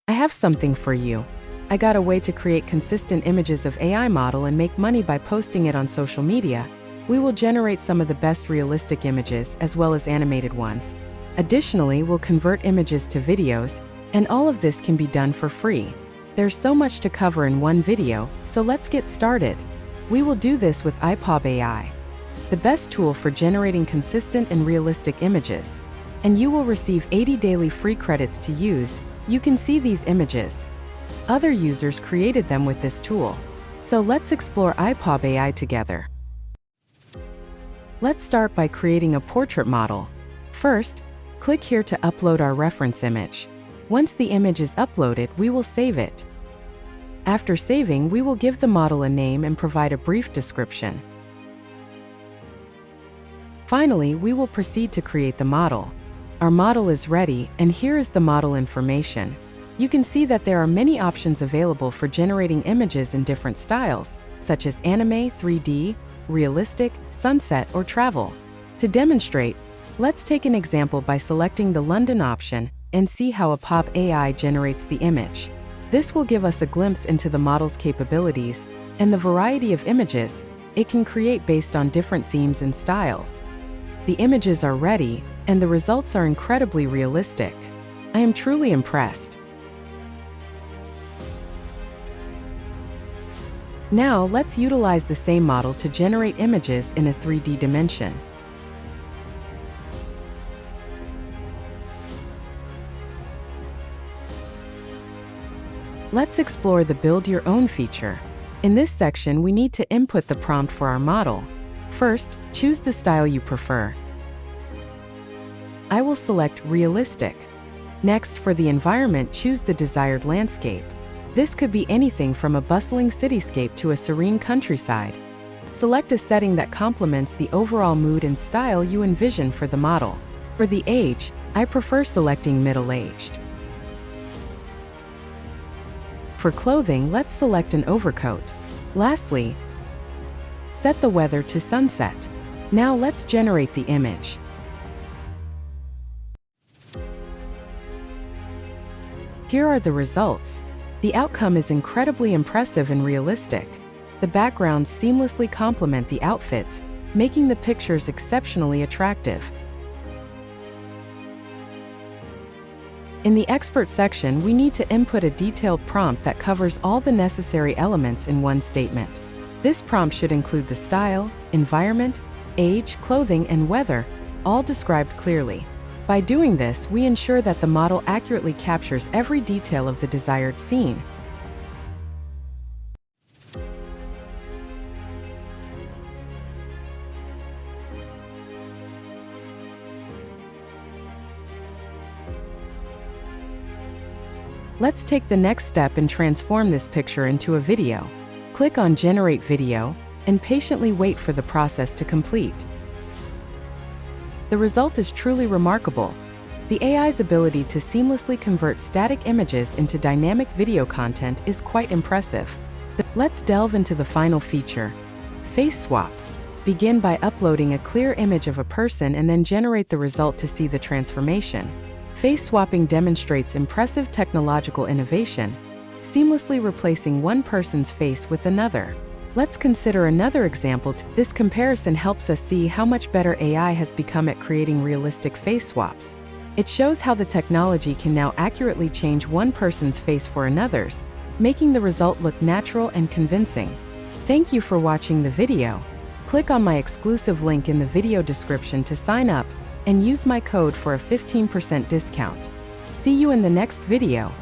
I have something for you. I got a way to create consistent images of AI model and make money by posting it on social media. We will generate some of the best realistic images as well as animated ones. Additionally, we'll convert images to videos, and all of this can be done for free. There's so much to cover in one video, so let's get started. We will do this with Apob AI, the best tool for generating consistent and realistic images. And you will receive 80 daily free credits to use. You can see these images. Other users created them with this tool. So let's explore Apob AI together. Let's start by creating a portrait model. First, click here to upload our reference image. Once the image is uploaded, we will save it. After saving, we will give the model a name and provide a brief description. Finally, we will proceed to create the model. Our model is ready, and here is the model information. You can see that there are many options available for generating images in different styles, such as anime, 3D, realistic, sunset, or travel. To demonstrate, let's take an example by selecting the London option and see how Apob AI generates the image. This will give us a glimpse into the model's capabilities and the variety of images it can create based on different themes and styles. The images are ready, and the results are incredibly realistic. I am truly impressed. Now, let's utilize the same model to generate images in a 3D dimension. Let's explore the Build Your Own feature. In this section, we need to input the prompt for our model. First, choose the style you prefer. I will select Realistic. Next, for the environment, choose the desired landscape. This could be anything from a bustling cityscape to a serene countryside. Select a setting that complements the overall mood and style you envision for the model. For the age, I prefer selecting middle-aged. For clothing, let's select an overcoat. Lastly, set the weather to sunset. Now let's generate the image. Here are the results. The outcome is incredibly impressive and realistic. The backgrounds seamlessly complement the outfits, making the pictures exceptionally attractive. In the expert section, we need to input a detailed prompt that covers all the necessary elements in one statement. This prompt should include the style, environment, age, clothing, and weather, all described clearly. By doing this, we ensure that the model accurately captures every detail of the desired scene. Let's take the next step and transform this picture into a video. Click on Generate Video and patiently wait for the process to complete. The result is truly remarkable. The AI's ability to seamlessly convert static images into dynamic video content is quite impressive. Let's delve into the final feature, Face Swap. Begin by uploading a clear image of a person and then generate the result to see the transformation. Face swapping demonstrates impressive technological innovation, seamlessly replacing one person's face with another. Let's consider another example. This comparison helps us see how much better AI has become at creating realistic face swaps. It shows how the technology can now accurately change one person's face for another's, making the result look natural and convincing. Thank you for watching the video. Click on my exclusive link in the video description to sign up and use my code for a 15% discount. See you in the next video.